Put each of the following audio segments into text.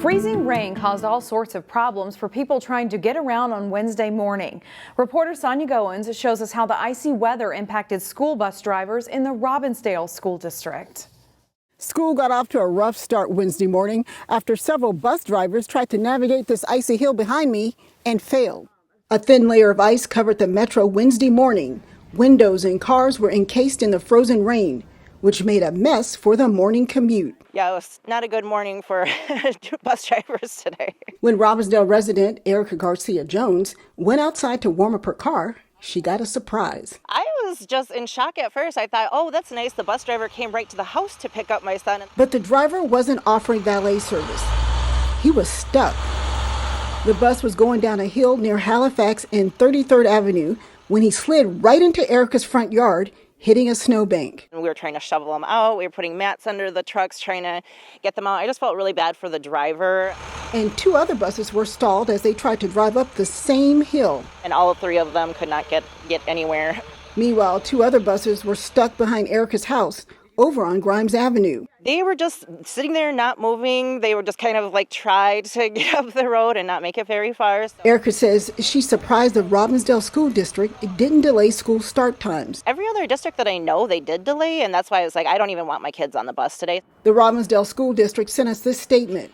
Freezing rain caused all sorts of problems for people trying to get around on Wednesday morning. Reporter Sonia Goins shows us how the icy weather impacted school bus drivers in the Robbinsdale School District. School got off to a rough start Wednesday morning after several bus drivers tried to navigate this icy hill behind me and failed. A thin layer of ice covered the metro Wednesday morning. Windows and cars were encased in the frozen rain, which made a mess for the morning commute. Yeah, it was not a good morning for bus drivers today. When Robbinsdale resident Erica Garcia Jones went outside to warm up her car, she got a surprise. I was just in shock at first. I thought, oh, that's nice. The bus driver came right to the house to pick up my son. But the driver wasn't offering valet service. He was stuck. The bus was going down a hill near Halifax and 33rd Avenue when he slid right into Erica's front yard, hitting a snowbank. We were trying to shovel them out. We were putting mats under the trucks, trying to get them out. I just felt really bad for the driver. And two other buses were stalled as they tried to drive up the same hill. And all three of them could not get anywhere. Meanwhile, two other buses were stuck behind Erica's house over on Grimes Avenue. They were just sitting there, not moving. They were just kind of like tried to get up the road and not make it very far. So. Erica says she's surprised the Robbinsdale School District didn't delay school start times. Every other district that I know, they did delay, and that's why I was like, I don't even want my kids on the bus today. The Robbinsdale School District sent us this statement.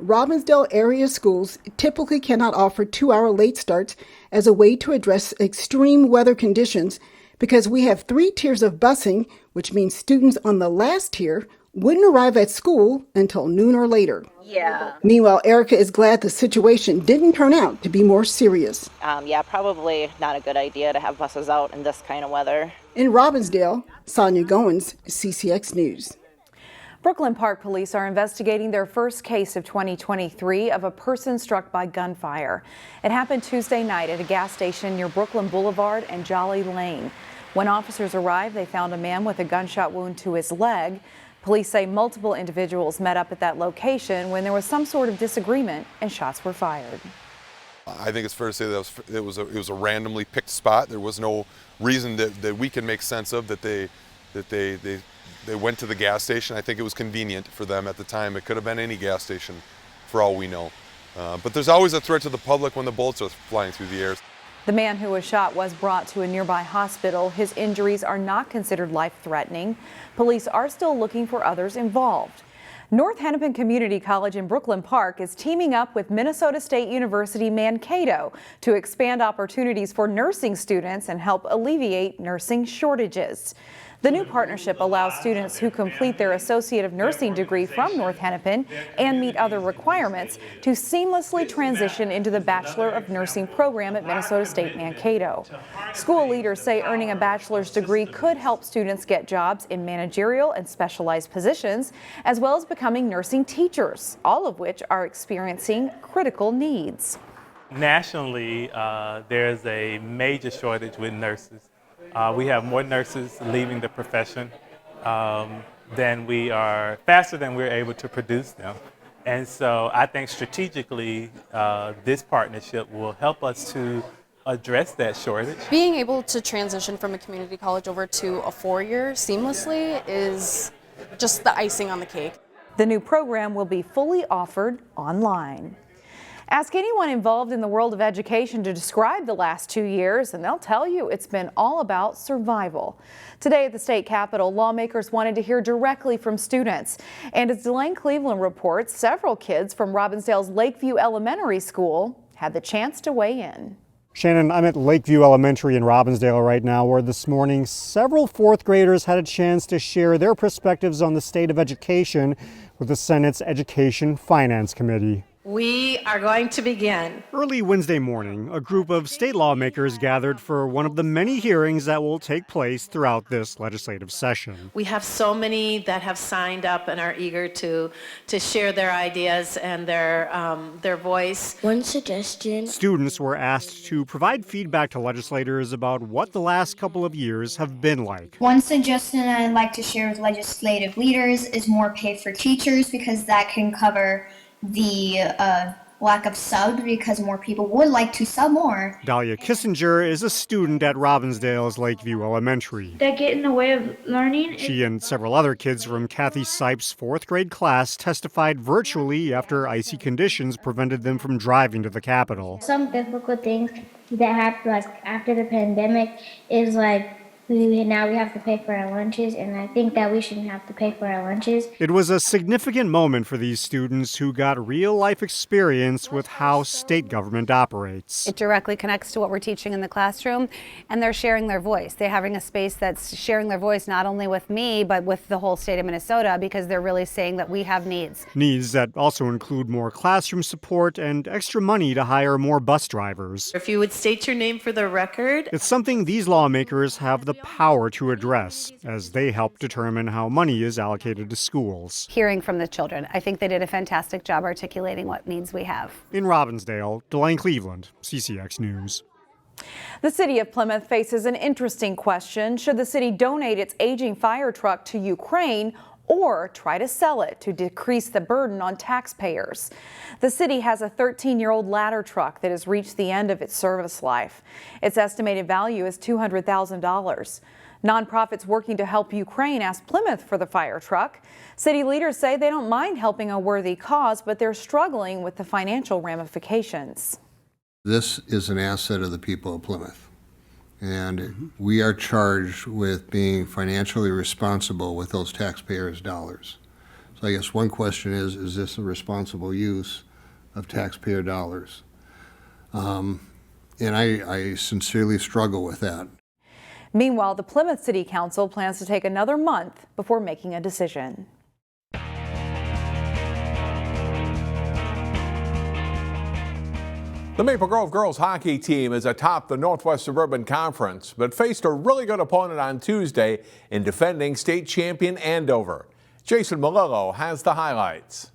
Robbinsdale area schools typically cannot offer 2-hour late starts as a way to address extreme weather conditions because we have 3 tiers of busing, which means students on the last tier wouldn't arrive at school until noon or later. Yeah. Meanwhile, Erica is glad the situation didn't turn out to be more serious. Yeah, probably not a good idea to have buses out in this kind of weather. In Robbinsdale, Sonia Goins, CCX News. Brooklyn Park Police are investigating their first case of 2023 of a person struck by gunfire. It happened Tuesday night at a gas station near Brooklyn Boulevard and Jolly Lane. When officers arrived, they found a man with a gunshot wound to his leg. Police say multiple individuals met up at that location when there was some sort of disagreement and shots were fired. I think it's fair to say that it was a randomly picked spot. There was no reason that we can make sense of that they went to the gas station. I think it was convenient for them at the time. It could have been any gas station for all we know. But there's always a threat to the public when the bullets are flying through the air. The man who was shot was brought to a nearby hospital. His injuries are not considered life-threatening. Police are still looking for others involved. North Hennepin Community College in Brooklyn Park is teaming up with Minnesota State University Mankato to expand opportunities for nursing students and help alleviate nursing shortages. The new partnership allows students who complete their Associate of Nursing degree from North Hennepin and meet other requirements to seamlessly transition into the Bachelor of Nursing program at Minnesota State Mankato. School leaders say earning a bachelor's degree could help students get jobs in managerial and specialized positions, as well as becoming nursing teachers, all of which are experiencing critical needs. Nationally, there's a major shortage with nurses. We have more nurses leaving the profession faster than we're able to produce them. And so I think strategically, this partnership will help us to address that shortage. Being able to transition from a community college over to a 4-year seamlessly is just the icing on the cake. The new program will be fully offered online. Ask anyone involved in the world of education to describe the last 2 years, and they'll tell you it's been all about survival. Today at the state capitol, lawmakers wanted to hear directly from students. And as Delane Cleveland reports, several kids from Robbinsdale's Lakeview Elementary School had the chance to weigh in. Shannon, I'm at Lakeview Elementary in Robbinsdale right now, where this morning several 4th graders had a chance to share their perspectives on the state of education with the Senate's Education Finance Committee. We are going to begin. Early Wednesday morning, a group of state lawmakers gathered for one of the many hearings that will take place throughout this legislative session. We have so many that have signed up and are eager to share their ideas and their voice. One suggestion. Students were asked to provide feedback to legislators about what the last couple of years have been like. One suggestion I'd like to share with legislative leaders is more pay for teachers, because that can cover the lack of subs because more people would like to sub more. Dahlia Kissinger is a student at Robbinsdale's Lakeview Elementary. That get in the way of learning. She and several other kids from Kathy Sipes' fourth grade class testified virtually after icy conditions prevented them from driving to the Capitol. Some difficult things that happened after the pandemic is now we have to pay for our lunches, and I think that we shouldn't have to pay for our lunches. It was a significant moment for these students who got real-life experience with how state government operates. It directly connects to what we're teaching in the classroom, and they're sharing their voice. They're having a space that's sharing their voice not only with me, but with the whole state of Minnesota, because they're really saying that we have needs. Needs that also include more classroom support and extra money to hire more bus drivers. If you would state your name for the record. It's something these lawmakers have the power to address as they help determine how money is allocated to schools. Hearing from the children, I think they did a fantastic job articulating what needs we have. In Robbinsdale, Delane Cleveland, CCX News. The city of Plymouth faces an interesting question. Should the city donate its aging fire truck to Ukraine or try to sell it to decrease the burden on taxpayers? The city has a 13-year-old ladder truck that has reached the end of its service life. Its estimated value is $200,000. Nonprofits working to help Ukraine asked Plymouth for the fire truck. City leaders say they don't mind helping a worthy cause, but they're struggling with the financial ramifications. This is an asset of the people of Plymouth, and we are charged with being financially responsible with those taxpayers' dollars. So I guess one question is this a responsible use of taxpayer dollars? And I sincerely struggle with that. Meanwhile, the Plymouth City Council plans to take another month before making a decision. The Maple Grove girls hockey team is atop the Northwest Suburban Conference, but faced a really good opponent on Tuesday in defending state champion Andover. Jason Malillo has the highlights.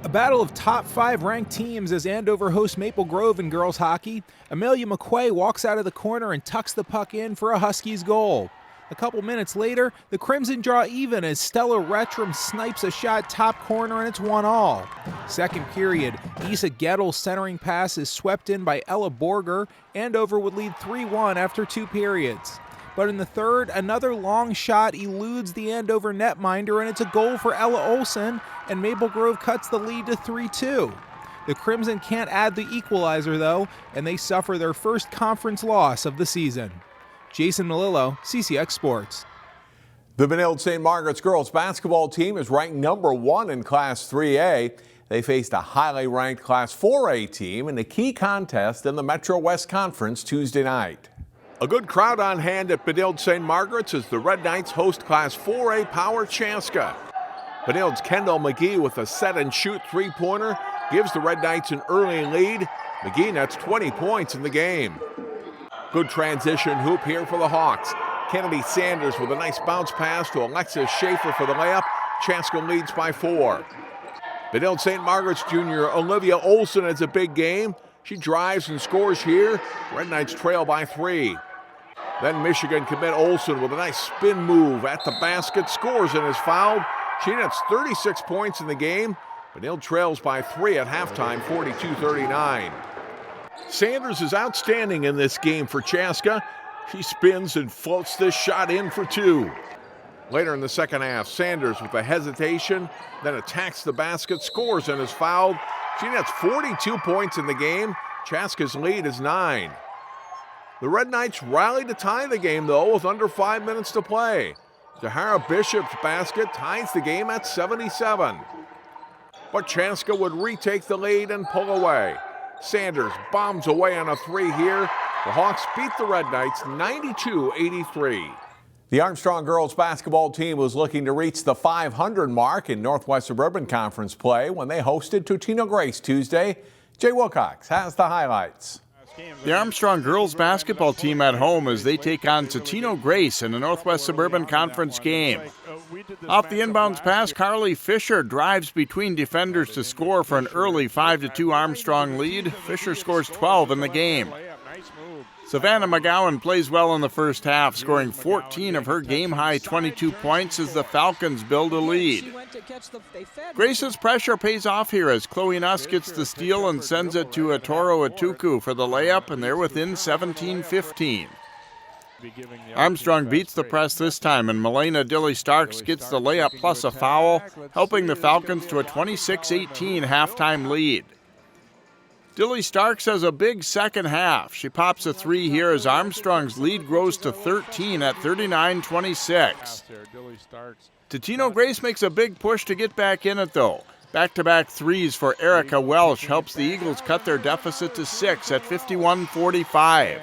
A battle of top 5 ranked teams as Andover hosts Maple Grove in girls hockey. Amelia McQuay walks out of the corner and tucks the puck in for a Huskies goal. A couple minutes later, the Crimson draw even as Stella Retram snipes a shot top corner and it's 1-1. Second period, Isa Gettel's centering pass is swept in by Ella Borger. Andover would lead 3-1 after 2 periods. But in the third, another long shot eludes the Andover netminder and it's a goal for Ella Olson, and Maple Grove cuts the lead to 3-2. The Crimson can't add the equalizer though, and they suffer their first conference loss of the season. Jason Malillo, CCX Sports. The Benilde-St. Margaret's girls basketball team is ranked number 1 in Class 3A. They faced a highly ranked Class 4A team in a key contest in the Metro West Conference Tuesday night. A good crowd on hand at Benilde-St. Margaret's as the Red Knights host Class 4A power Chaska. Benilde's Kendall McGee with a set-and-shoot three-pointer gives the Red Knights an early lead. McGee nets 20 points in the game. Good transition hoop here for the Hawks. Kennedy Sanders with a nice bounce pass to Alexis Schaefer for the layup. Chaska leads by 4. Benilde-St. Margaret's junior Olivia Olson has a big game. She drives and scores here. Red Knights trail by 3. Then Michigan commit Olson with a nice spin move at the basket, scores and is fouled. She nets 36 points in the game. Benilde trails by 3 at halftime, 42-39. Sanders is outstanding in this game for Chaska. She spins and floats this shot in for 2. Later in the second half, Sanders with a hesitation, then attacks the basket, scores and is fouled. She nets 42 points in the game. Chaska's lead is 9. The Red Knights rallied to tie the game, though, with under 5 minutes to play. Zahara Bishop's basket ties the game at 77. But Chaska would retake the lead and pull away. Sanders bombs away on a 3 here. The Hawks beat the Red Knights 92-83. The Armstrong girls basketball team was looking to reach the 500 mark in Northwest Suburban Conference play when they hosted Totino-Grace Tuesday. Jay Wilcox has the highlights. The Armstrong girls basketball team at home as they take on Totino-Grace in the Northwest Suburban Conference game. Off the inbounds pass, Carly Fisher drives between defenders to score for an early 5-2 Armstrong lead. Fisher scores 12 in the game. Savannah McGowan plays well in the first half, scoring 14 of her game-high 22 points as the Falcons build a lead. Grace's pressure pays off here as Chloe Nuss gets the steal and sends it to Atoro Atuku for the layup, and they're within 17-15. Armstrong beats the press this time, and Milena Dilly-Starks gets the layup plus a foul, helping the Falcons to a 26-18 halftime lead. Dilly-Starks has a big second half. She pops a three here as Armstrong's lead grows to 13 at 39-26. Totino-Grace makes a big push to get back in it, though. Back-to-back threes for Erica Welsh helps the Eagles cut their deficit to 6 at 51-45.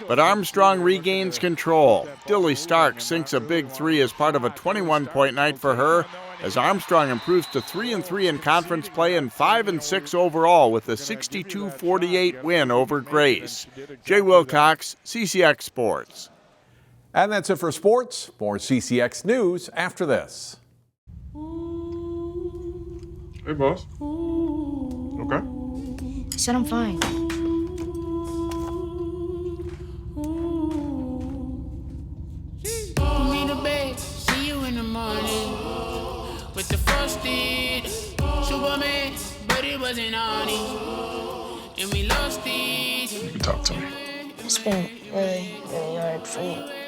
But Armstrong regains control. Dilly-Starks sinks a big three as part of a 21-point night for her, as Armstrong improves to 3-3 in conference play and 5-6 overall with a 62-48 win over Grace. Jay Wilcox, CCX Sports. And that's it for sports. More CCX News after this. Hey, boss. Okay. I said I'm fine. See you in the morning with the frosted Superman, but it wasn't on it, and we lost it. You can talk to me. It's been really hard for me.